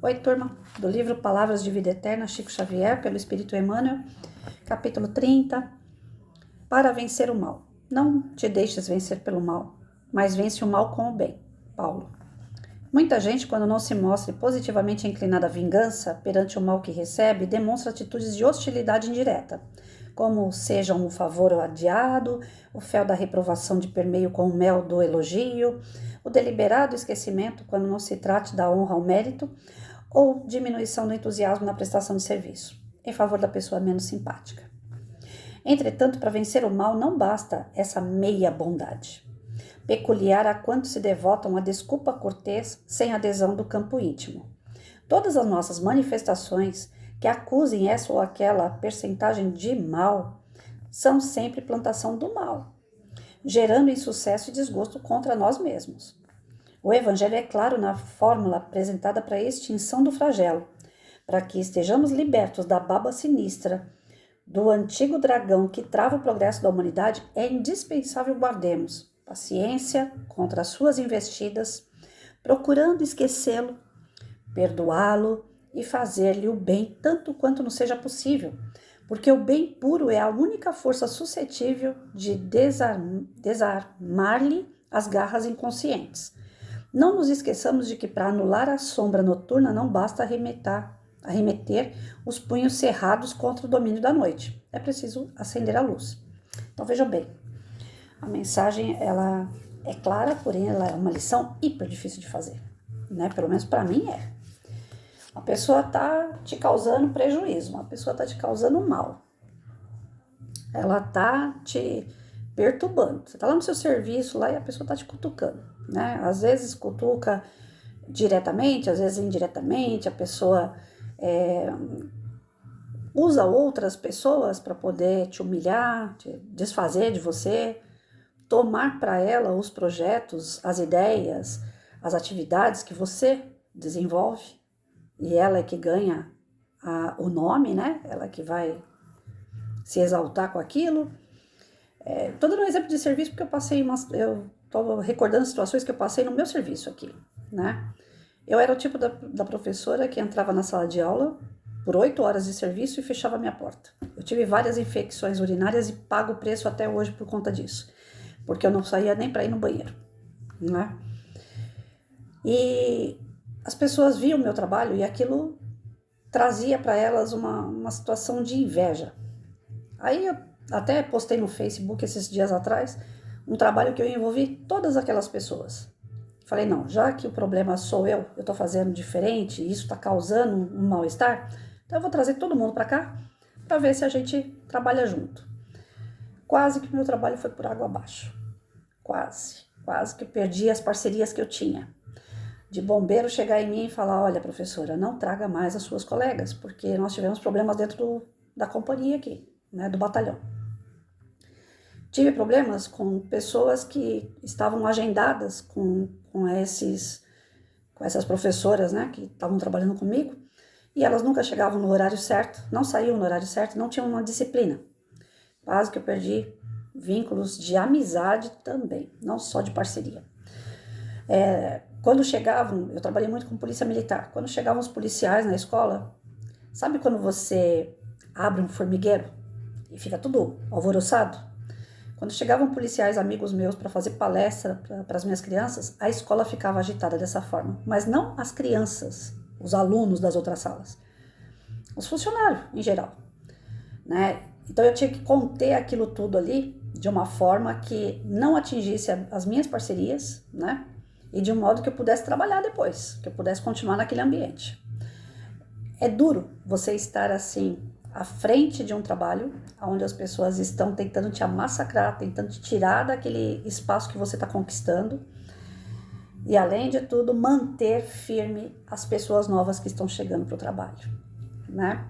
Oi, turma, do livro Palavras de Vida Eterna, Chico Xavier, pelo Espírito Emmanuel, capítulo 30. Para vencer o mal. Não te deixes vencer pelo mal, mas vence o mal com o bem. Paulo. Muita gente, quando não se mostre positivamente inclinada à vingança perante o mal que recebe, demonstra atitudes de hostilidade indireta, como sejam o favor adiado, o fel da reprovação de permeio com o mel do elogio, o deliberado esquecimento quando não se trate da honra ao mérito, ou diminuição do entusiasmo na prestação de serviço, em favor da pessoa menos simpática. Entretanto, para vencer o mal não basta essa meia bondade, peculiar a quantos se devotam à desculpa cortês sem adesão do campo íntimo. Todas as nossas manifestações que acusem essa ou aquela percentagem de mal são sempre plantação do mal, gerando insucesso e desgosto contra nós mesmos. O Evangelho é claro na fórmula apresentada para a extinção do flagelo, para que estejamos libertos da baba sinistra do antigo dragão que trava o progresso da humanidade. É indispensável guardemos paciência contra as suas investidas, procurando esquecê-lo, perdoá-lo e fazer-lhe o bem tanto quanto nos seja possível, porque o bem puro é a única força suscetível de desarmar-lhe as garras inconscientes. Não nos esqueçamos de que para anular a sombra noturna não basta arremeter os punhos cerrados contra o domínio da noite. É preciso acender a luz. Então vejam bem, a mensagem ela é clara, porém ela é uma lição hiper difícil de fazer, né? Pelo menos para mim é. Uma pessoa está te causando prejuízo, uma pessoa está te causando mal. Ela está te perturbando. Você está lá no seu serviço lá e a pessoa está te cutucando, né? Às vezes cutuca diretamente, às vezes indiretamente, a pessoa usa outras pessoas para poder te humilhar, te desfazer de você, tomar para ela os projetos, as ideias, as atividades que você desenvolve, e ela é que ganha o nome, né? Ela que vai se exaltar com aquilo. Estou dando um exemplo de serviço porque eu estou recordando situações que eu passei no meu serviço aqui, né? Eu era o tipo da professora que entrava na sala de aula por 8 horas de serviço e fechava a minha porta. Eu tive várias infecções urinárias e pago o preço até hoje por conta disso, porque eu não saía nem para ir no banheiro, né? E as pessoas viam o meu trabalho e aquilo trazia para elas uma situação de inveja. Aí eu até postei no Facebook esses dias atrás um trabalho que eu envolvi todas aquelas pessoas. Falei, não, já que o problema sou eu estou fazendo diferente e isso está causando um mal-estar, então eu vou trazer todo mundo para cá para ver se a gente trabalha junto. Quase que o meu trabalho foi por água abaixo. Quase que eu perdi as parcerias que eu tinha. De bombeiro chegar em mim e falar, olha, professora, não traga mais as suas colegas, porque nós tivemos problemas dentro da companhia aqui, né, do batalhão. Tive problemas com pessoas que estavam agendadas com essas professoras, né, que estavam trabalhando comigo, e elas nunca chegavam no horário certo, não saíam no horário certo, não tinham uma disciplina. Quase que eu perdi vínculos de amizade também, não só de parceria. Quando chegavam, eu trabalhei muito com polícia militar, quando chegavam os policiais na escola, sabe quando você abre um formigueiro e fica tudo alvoroçado? Quando chegavam policiais amigos meus para fazer palestra para as minhas crianças, a escola ficava agitada dessa forma. Mas não as crianças, os alunos das outras salas, os funcionários em geral, né? Então eu tinha que conter aquilo tudo ali de uma forma que não atingisse as minhas parcerias, né? E de um modo que eu pudesse trabalhar depois, que eu pudesse continuar naquele ambiente. É duro você estar assim à frente de um trabalho onde as pessoas estão tentando te massacrar, tentando te tirar daquele espaço que você está conquistando e, além de tudo, manter firme as pessoas novas que estão chegando para o trabalho, né?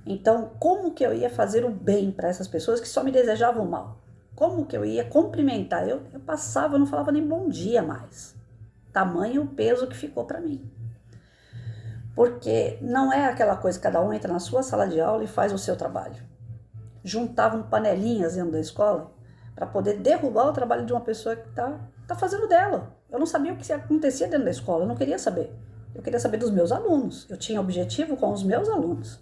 Então, como que eu ia fazer o bem para essas pessoas que só me desejavam mal? Como que eu ia cumprimentar? Eu passava, eu não falava nem bom dia mais. Tamanho o peso que ficou para mim. Porque não é aquela coisa que cada um entra na sua sala de aula e faz o seu trabalho. Juntavam panelinhas dentro da escola para poder derrubar o trabalho de uma pessoa que tá fazendo dela. Eu não sabia o que acontecia dentro da escola, eu não queria saber. Eu queria saber dos meus alunos. Eu tinha objetivo com os meus alunos.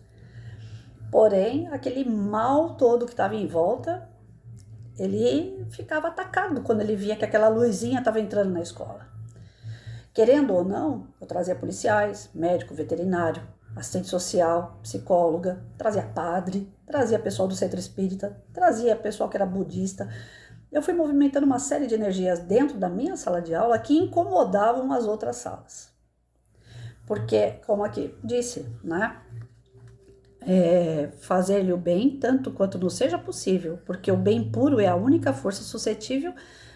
Porém, aquele mal todo que estava em volta, ele ficava atacado quando ele via que aquela luzinha estava entrando na escola. Querendo ou não, eu trazia policiais, médico, veterinário, assistente social, psicóloga, trazia padre, trazia pessoal do centro espírita, trazia pessoal que era budista. Eu fui movimentando uma série de energias dentro da minha sala de aula que incomodavam as outras salas. Porque, como aqui disse, né? Fazer-lhe o bem tanto quanto não seja possível, porque o bem puro é a única força suscetível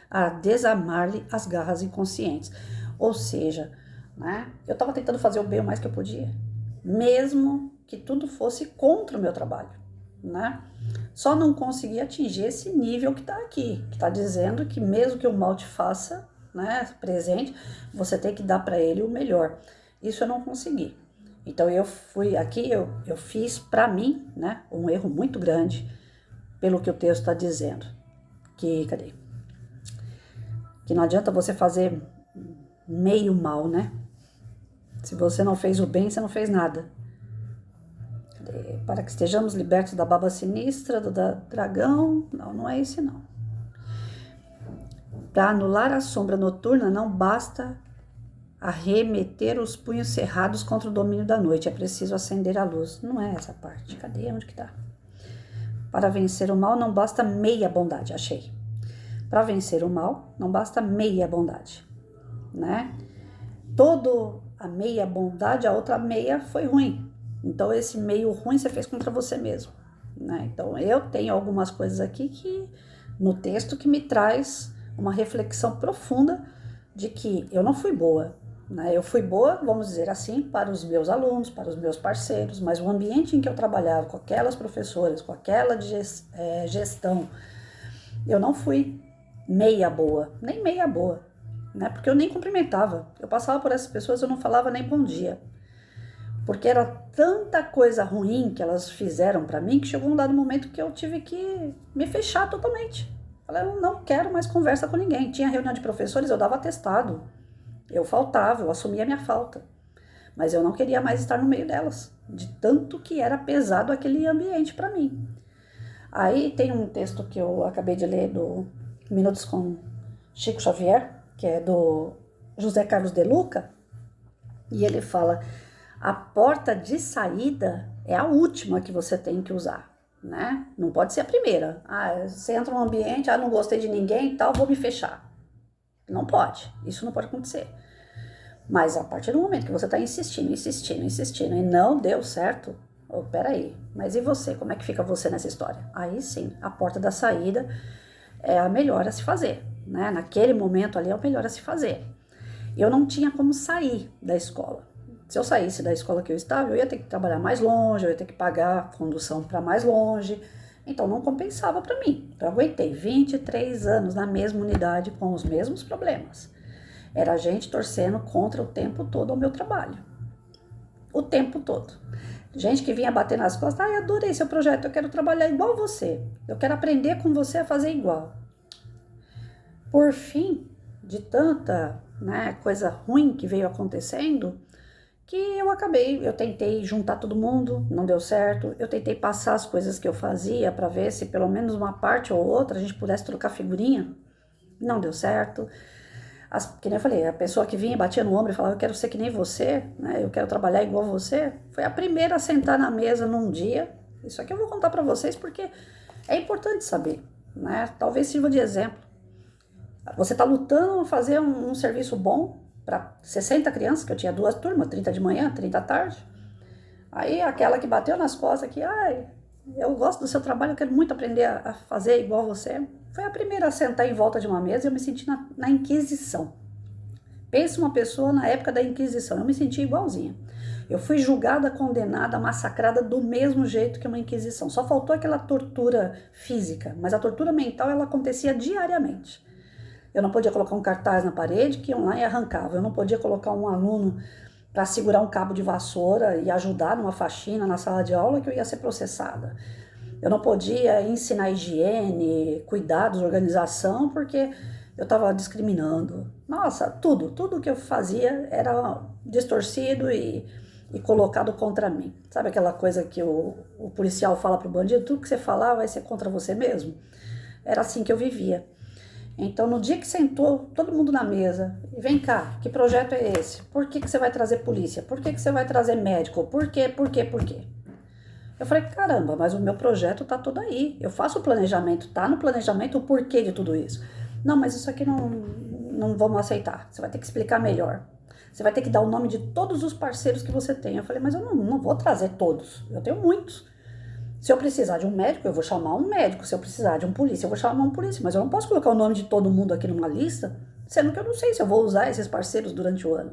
a desarmar-lhe as garras inconscientes. Ou seja, né, eu estava tentando fazer o bem o mais que eu podia, mesmo que tudo fosse contra o meu trabalho, né? Só não consegui atingir esse nível que está aqui, que está dizendo que mesmo que o mal te faça, né, presente, você tem que dar para ele o melhor. Isso eu não consegui. Então eu fui aqui, eu fiz para mim, né, um erro muito grande, pelo que o texto está dizendo. Cadê? Que não adianta você fazer meio mal, né? Se você não fez o bem, você não fez nada. Cadê? Para que estejamos libertos da baba sinistra, do dragão. Não é esse não. Para anular a sombra noturna, não basta arremeter os punhos cerrados contra o domínio da noite. É preciso acender a luz. Não é essa parte. Cadê? Onde que tá? Para vencer o mal, não basta meia bondade. Achei. Para vencer o mal, não basta meia bondade, né? Toda a meia bondade, a outra meia foi ruim. Então, esse meio ruim você fez contra você mesmo, né? Então, eu tenho algumas coisas aqui que, no texto, que me traz uma reflexão profunda de que eu não fui boa, né? Eu fui boa, vamos dizer assim, para os meus alunos, para os meus parceiros, mas o ambiente em que eu trabalhava, com aquelas professoras, com aquela gestão, eu não fui meia boa, nem meia boa, né? Porque eu nem cumprimentava. Eu passava por essas pessoas, eu não falava nem bom dia. Porque era tanta coisa ruim que elas fizeram para mim que chegou um dado momento que eu tive que me fechar totalmente. Falei, eu não quero mais conversa com ninguém. Tinha reunião de professores, eu dava atestado. Eu faltava, eu assumia a minha falta. Mas eu não queria mais estar no meio delas, de tanto que era pesado aquele ambiente para mim. Aí tem um texto que eu acabei de ler do Minutos com Chico Xavier, que é do José Carlos de Luca, e ele fala, a porta de saída é a última que você tem que usar, né? Não pode ser a primeira. Você entra num ambiente, não gostei de ninguém e tal, vou me fechar. Não pode, isso não pode acontecer. Mas a partir do momento que você está insistindo e não deu certo, peraí, mas e você? Como é que fica você nessa história? Aí sim, a porta da saída é a melhor a se fazer, né? Naquele momento ali é o melhor a se fazer. Eu não tinha como sair da escola. Se eu saísse da escola que eu estava, eu ia ter que trabalhar mais longe, eu ia ter que pagar condução para mais longe, então não compensava para mim. Eu aguentei 23 anos na mesma unidade com os mesmos problemas. Era a gente torcendo contra o tempo todo ao meu trabalho. O tempo todo. Gente que vinha bater nas costas, adorei seu projeto, eu quero trabalhar igual você. Eu quero aprender com você a fazer igual. Por fim, de tanta, né, coisa ruim que veio acontecendo, que eu tentei juntar todo mundo, não deu certo. Eu tentei passar as coisas que eu fazia para ver se pelo menos uma parte ou outra a gente pudesse trocar figurinha. Não deu certo. Que nem eu falei, a pessoa que vinha e batia no ombro e falava, eu quero ser que nem você, né? Eu quero trabalhar igual você, foi a primeira a sentar na mesa num dia. Isso aqui eu vou contar para vocês porque é importante saber, né? Talvez sirva de exemplo. Você está lutando a fazer um serviço bom para 60 crianças, que eu tinha 2 turmas, 30 de manhã, 30 à tarde. Aí aquela que bateu nas costas aqui, eu gosto do seu trabalho, eu quero muito aprender a fazer igual você. Foi a primeira a sentar em volta de uma mesa e eu me senti na Inquisição. Pensa uma pessoa na época da Inquisição, eu me senti igualzinha. Eu fui julgada, condenada, massacrada do mesmo jeito que uma Inquisição. Só faltou aquela tortura física, mas a tortura mental ela acontecia diariamente. Eu não podia colocar um cartaz na parede que iam lá e arrancavam. Eu não podia colocar um aluno para segurar um cabo de vassoura e ajudar numa faxina na sala de aula que eu ia ser processada. Eu não podia ensinar higiene, cuidados, organização, porque eu estava discriminando. Nossa, tudo que eu fazia era distorcido e colocado contra mim. Sabe aquela coisa que o policial fala pro bandido, tudo que você falar vai ser contra você mesmo? Era assim que eu vivia. Então, no dia que sentou todo mundo na mesa, e vem cá, que projeto é esse? Por que você vai trazer polícia? Por que você vai trazer médico? Por quê? Eu falei, caramba, mas o meu projeto tá todo aí. Eu faço o planejamento, tá no planejamento o porquê de tudo isso. Não, mas isso aqui não vamos aceitar. Você vai ter que explicar melhor. Você vai ter que dar o nome de todos os parceiros que você tem. Eu falei, mas eu não vou trazer todos. Eu tenho muitos. Se eu precisar de um médico, eu vou chamar um médico. Se eu precisar de um polícia, eu vou chamar um polícia. Mas eu não posso colocar o nome de todo mundo aqui numa lista, sendo que eu não sei se eu vou usar esses parceiros durante o ano.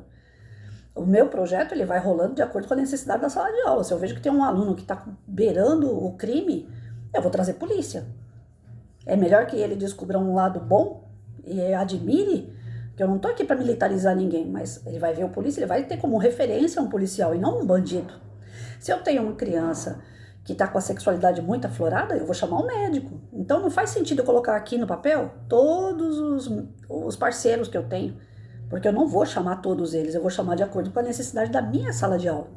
O meu projeto ele vai rolando de acordo com a necessidade da sala de aula. Se eu vejo que tem um aluno que está beirando o crime, eu vou trazer polícia. É melhor que ele descubra um lado bom e admire, que eu não estou aqui para militarizar ninguém, mas ele vai ver o polícia, ele vai ter como referência um policial e não um bandido. Se eu tenho uma criança que está com a sexualidade muito aflorada, eu vou chamar um médico. Então não faz sentido eu colocar aqui no papel todos os parceiros que eu tenho, porque eu não vou chamar todos eles, eu vou chamar de acordo com a necessidade da minha sala de aula.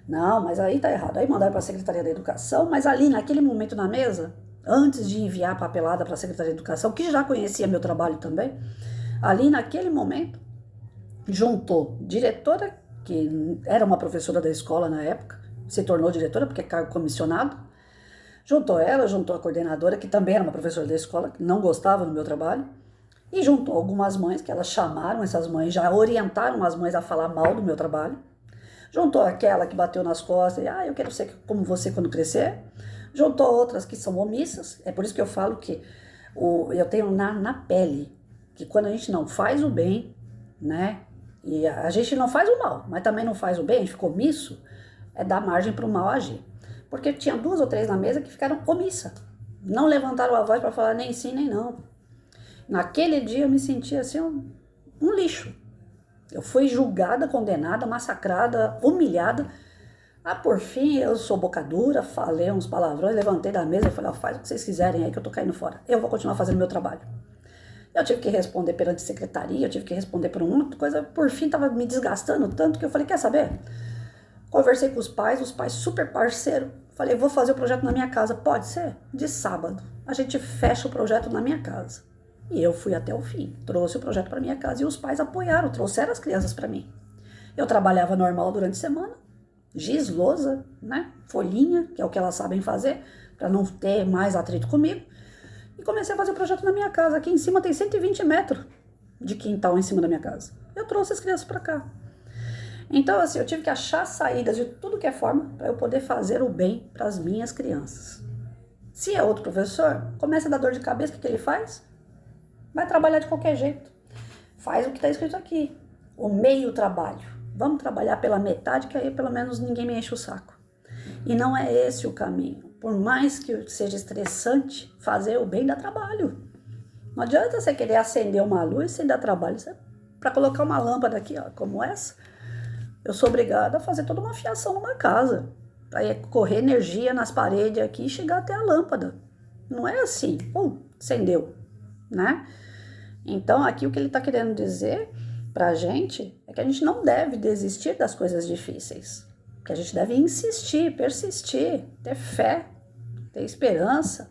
Não, mas aí tá errado. Aí mandaram para a Secretaria da Educação, mas ali naquele momento na mesa, antes de enviar a papelada para a Secretaria da Educação, que já conhecia meu trabalho também, ali naquele momento, juntou diretora, que era uma professora da escola na época, se tornou diretora porque é cargo comissionado, juntou ela, juntou a coordenadora, que também era uma professora da escola, que não gostava do meu trabalho, e juntou algumas mães, que elas chamaram essas mães, já orientaram as mães a falar mal do meu trabalho, juntou aquela que bateu nas costas e, eu quero ser como você quando crescer, juntou outras que são omissas, é por isso que eu falo que eu tenho na pele, que quando a gente não faz o bem, né, e a gente não faz o mal, mas também não faz o bem, a gente ficou omisso, é dar margem para o mal agir. Porque tinha 2 ou 3 na mesa que ficaram omissa, não levantaram a voz para falar nem sim nem não. Naquele dia eu me senti assim um lixo. Eu fui julgada, condenada, massacrada, humilhada. Por fim, eu sou boca dura, falei uns palavrões, levantei da mesa e falei, faz o que vocês quiserem aí que eu tô caindo fora. Eu vou continuar fazendo meu trabalho. Eu tive que responder perante a secretaria, eu tive que responder por uma coisa, por fim tava me desgastando tanto que eu falei, quer saber? Conversei com os pais super parceiros. Falei, vou fazer o projeto na minha casa, pode ser? De sábado, a gente fecha o projeto na minha casa. E eu fui até o fim, trouxe o projeto para minha casa e os pais apoiaram, trouxeram as crianças para mim. Eu trabalhava normal durante a semana, giz, lousa, né, folhinha, que é o que elas sabem fazer, para não ter mais atrito comigo. E comecei a fazer o projeto na minha casa. Aqui em cima tem 120 metros de quintal em cima da minha casa. Eu trouxe as crianças para cá. Então, assim, eu tive que achar saídas de tudo que é forma para eu poder fazer o bem para as minhas crianças. Se é outro professor, começa a dar dor de cabeça, o que ele faz? Vai trabalhar de qualquer jeito. Faz o que está escrito aqui. O meio trabalho. Vamos trabalhar pela metade, que aí pelo menos ninguém me enche o saco. E não é esse o caminho. Por mais que seja estressante, fazer o bem dá trabalho. Não adianta você querer acender uma luz sem dar trabalho. Para colocar uma lâmpada aqui, ó, como essa, eu sou obrigada a fazer toda uma fiação numa casa. Para correr energia nas paredes aqui e chegar até a lâmpada. Não é assim, acendeu, né? Então, aqui o que ele está querendo dizer para a gente é que a gente não deve desistir das coisas difíceis. Que a gente deve insistir, persistir, ter fé, ter esperança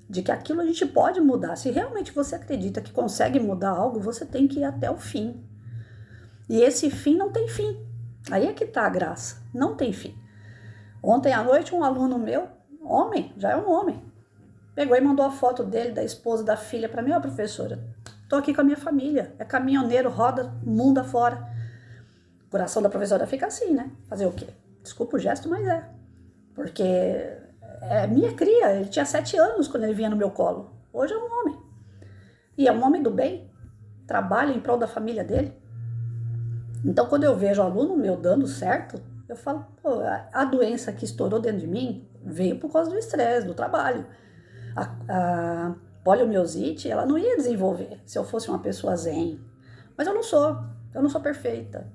de que aquilo a gente pode mudar. Se realmente você acredita que consegue mudar algo, você tem que ir até o fim. E esse fim não tem fim. Aí é que tá a graça. Não tem fim. Ontem à noite, um aluno meu, homem, já é um homem, pegou e mandou a foto dele, da esposa, da filha para mim. Professora, tô aqui com a minha família. É caminhoneiro, roda mundo afora. O coração da professora fica assim, né? Fazer o quê? Desculpa o gesto, mas é. Porque é minha cria. Ele tinha 7 anos quando ele vinha no meu colo. Hoje é um homem. E é um homem do bem. Trabalha em prol da família dele. Então, quando eu vejo o aluno meu dando certo, eu falo, a doença que estourou dentro de mim veio por causa do estresse, do trabalho. A poliomielite, ela não ia desenvolver se eu fosse uma pessoa zen. Mas eu não sou perfeita.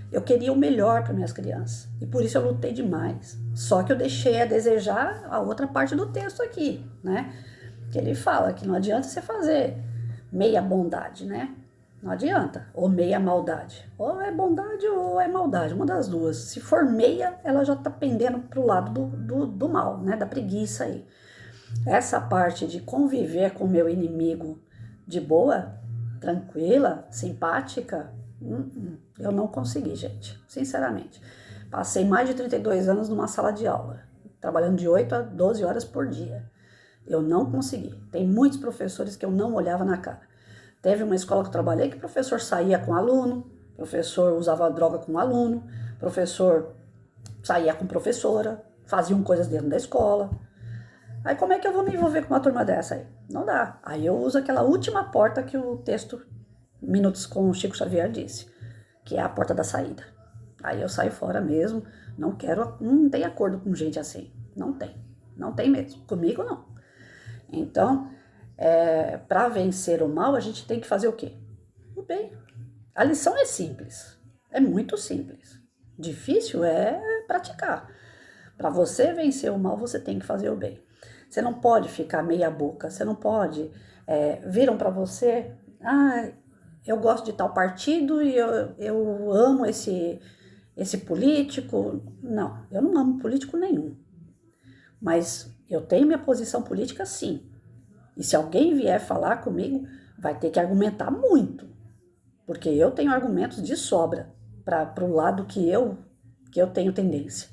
Eu queria o melhor para minhas crianças. E por isso eu lutei demais. Só que eu deixei a desejar a outra parte do texto aqui, né? Que ele fala que não adianta você fazer meia bondade, né? Não adianta, ou meia maldade. Ou é bondade ou é maldade, uma das duas. Se for meia, ela já tá pendendo pro lado do mal, né? Da preguiça aí. Essa parte de conviver com o meu inimigo de boa, tranquila, simpática, eu não consegui, gente, sinceramente. Passei mais de 32 anos numa sala de aula, trabalhando de 8 a 12 horas por dia. Eu não consegui. Tem muitos professores que eu não olhava na cara. Teve uma escola que eu trabalhei que o professor saía com aluno, professor usava droga com aluno, professor saía com professora, faziam coisas dentro da escola. Aí como é que eu vou me envolver com uma turma dessa aí? Não dá. Aí eu uso aquela última porta que o texto Minutos com o Chico Xavier disse, que é a porta da saída. Aí eu saio fora mesmo, não quero, não tem acordo com gente assim. Não tem mesmo. Comigo não. Então, para vencer o mal, a gente tem que fazer o quê? O bem. A lição é simples, é muito simples. Difícil é praticar. Para você vencer o mal, você tem que fazer o bem. Você não pode ficar meia boca, você não pode... viram para você, eu gosto de tal partido e eu amo esse político. Não, eu não amo político nenhum. Mas eu tenho minha posição política sim. E se alguém vier falar comigo, vai ter que argumentar muito. Porque eu tenho argumentos de sobra para o lado que eu tenho tendência.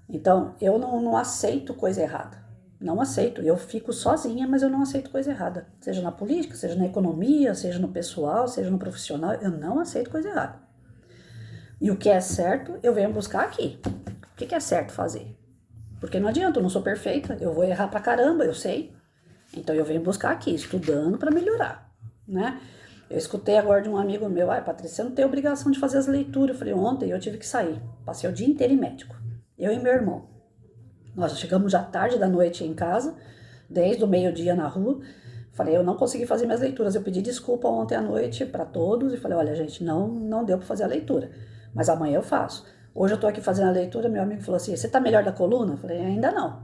Então, eu não aceito coisa errada. Não aceito. Eu fico sozinha, mas eu não aceito coisa errada. Seja na política, seja na economia, seja no pessoal, seja no profissional. Eu não aceito coisa errada. E o que é certo, eu venho buscar aqui. O que é certo fazer? Porque não adianta, eu não sou perfeita. Eu vou errar pra caramba, eu sei. Então, eu venho buscar aqui, estudando para melhorar, né? Eu escutei agora de um amigo meu, Patrícia, você não tem obrigação de fazer as leituras. Eu falei, ontem eu tive que sair. Passei o dia inteiro em médico. Eu e meu irmão. Nós chegamos já tarde da noite em casa, desde o meio-dia na rua. Falei, eu não consegui fazer minhas leituras. Eu pedi desculpa ontem à noite para todos e falei, olha, gente, não deu para fazer a leitura. Mas amanhã eu faço. Hoje eu tô aqui fazendo a leitura, meu amigo falou assim, você tá melhor da coluna? Eu falei, ainda não.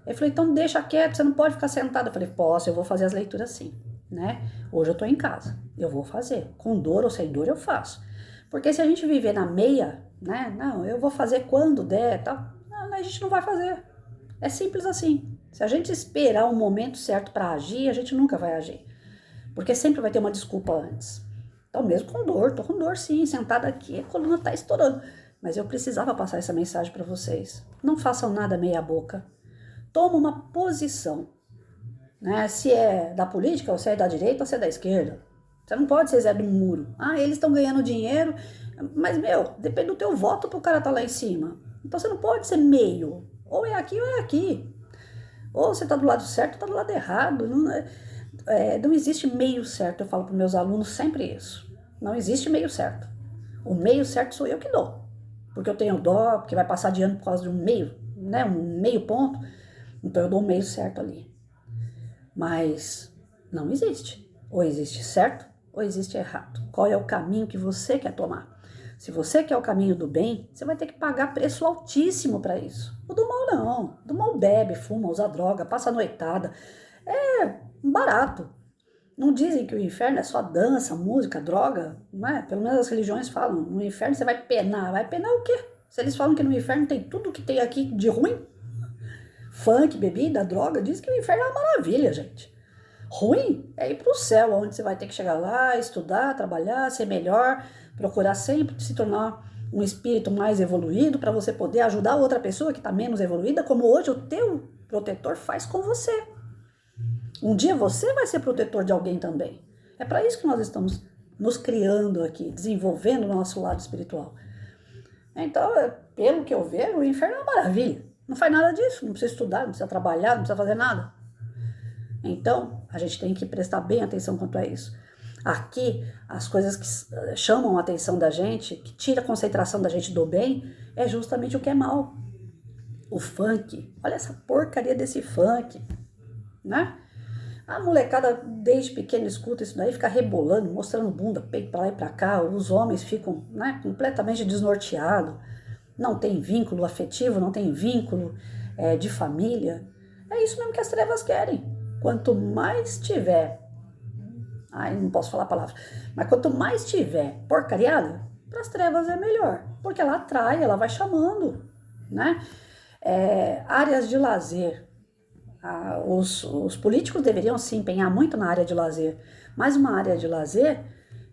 Ele falou, então deixa quieto, você não pode ficar sentada. Eu falei, posso, eu vou fazer as leituras sim, né? Hoje eu tô em casa, eu vou fazer. Com dor ou sem dor eu faço. Porque se a gente viver na meia, né? Não, eu vou fazer quando der, tal. Não, a gente não vai fazer. É simples assim. Se a gente esperar o momento certo para agir, a gente nunca vai agir. Porque sempre vai ter uma desculpa antes. Então, mesmo com dor, tô com dor sim, sentada aqui, a coluna tá estourando. Mas eu precisava passar essa mensagem para vocês. Não façam nada meia boca. Toma uma posição. Né? Se é da política, ou se é da direita, ou se é da esquerda. Você não pode ser Zé do Muro. Eles estão ganhando dinheiro, mas, depende do teu voto pro cara estar lá em cima. Então você não pode ser meio. Ou é aqui ou é aqui. Ou você tá do lado certo ou tá do lado errado. Não existe meio certo. Eu falo para meus alunos sempre isso. Não existe meio certo. O meio certo sou eu que dou. Porque eu tenho dó, porque vai passar de ano por causa de um meio, né? Um meio ponto. Então eu dou o meio certo ali. Mas não existe. Ou existe certo ou existe errado. Qual é o caminho que você quer tomar? Se você quer o caminho do bem, você vai ter que pagar preço altíssimo para isso. O do mal não. O do mal bebe, fuma, usa droga, passa noitada. É barato. Não dizem que o inferno é só dança, música, droga, não é? Pelo menos as religiões falam, no inferno você vai penar. Vai penar o quê? Se eles falam que no inferno tem tudo que tem aqui de ruim, funk, bebida, droga, diz que o inferno é uma maravilha, gente. Ruim é ir pro céu, onde você vai ter que chegar lá, estudar, trabalhar, ser melhor, procurar sempre se tornar um espírito mais evoluído para você poder ajudar outra pessoa que está menos evoluída, como hoje o teu protetor faz com você. Um dia você vai ser protetor de alguém também. É para isso que nós estamos nos criando aqui, desenvolvendo o nosso lado espiritual. Então, pelo que eu vejo, o inferno é uma maravilha. Não faz nada disso, não precisa estudar, não precisa trabalhar, não precisa fazer nada. Então, a gente tem que prestar bem atenção quanto a isso. Aqui, as coisas que chamam a atenção da gente, que tira a concentração da gente do bem, é justamente o que é mal. O funk, olha essa porcaria desse funk, né? A molecada desde pequeno escuta isso daí, fica rebolando, mostrando bunda, peito pra lá e pra cá, os homens ficam, né, completamente desnorteados, não tem vínculo afetivo, não tem vínculo de família. É isso mesmo que as trevas querem. Quanto mais tiver ai, não posso falar a palavra, mas quanto mais tiver porcariada, para as trevas é melhor, porque ela atrai, ela vai chamando, né? Áreas de lazer. Os políticos deveriam se empenhar muito na área de lazer, mas uma área de lazer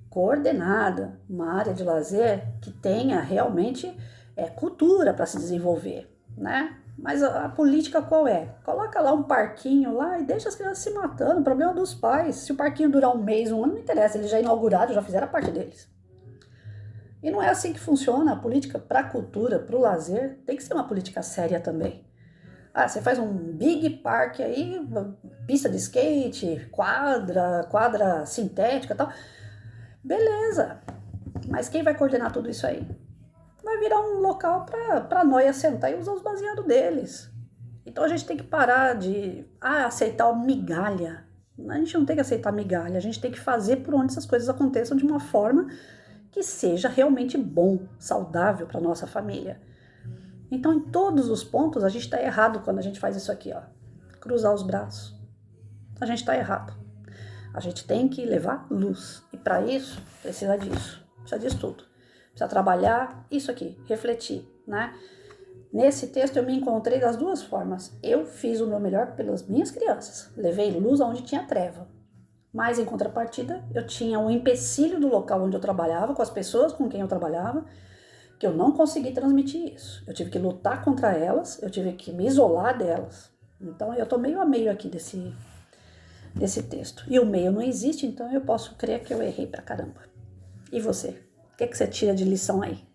coordenada, uma área de lazer que tenha realmente cultura para se desenvolver, né? Mas a política qual é? Coloca lá um parquinho lá e deixa as crianças se matando, o problema é dos pais. Se o parquinho durar um mês, um ano, não interessa, eles já inauguraram, já fizeram a parte deles. E não é assim que funciona a política para a cultura, para o lazer, tem que ser uma política séria também. Ah, você faz um big park aí, pista de skate, quadra sintética e tal. Beleza, mas quem vai coordenar tudo isso aí? Vai virar um local para nóia sentar e usar os baseados deles. Então a gente tem que parar de aceitar a migalha. A gente não tem que aceitar migalha, a gente tem que fazer por onde essas coisas aconteçam de uma forma que seja realmente bom, saudável para nossa família. Então, em todos os pontos, a gente está errado quando a gente faz isso aqui, ó. Cruzar os braços. A gente está errado. A gente tem que levar luz. E para isso, precisa disso. Precisa disso tudo. Precisa trabalhar isso aqui, refletir, né? Nesse texto eu me encontrei das duas formas. Eu fiz o meu melhor pelas minhas crianças. Levei luz onde tinha treva. Mas, em contrapartida, eu tinha um empecilho do local onde eu trabalhava, com as pessoas com quem eu trabalhava, que eu não consegui transmitir isso. Eu tive que lutar contra elas, eu tive que me isolar delas. Então, eu tô meio a meio aqui desse texto. E o meio não existe, então eu posso crer que eu errei pra caramba. E você? O que você tira de lição aí?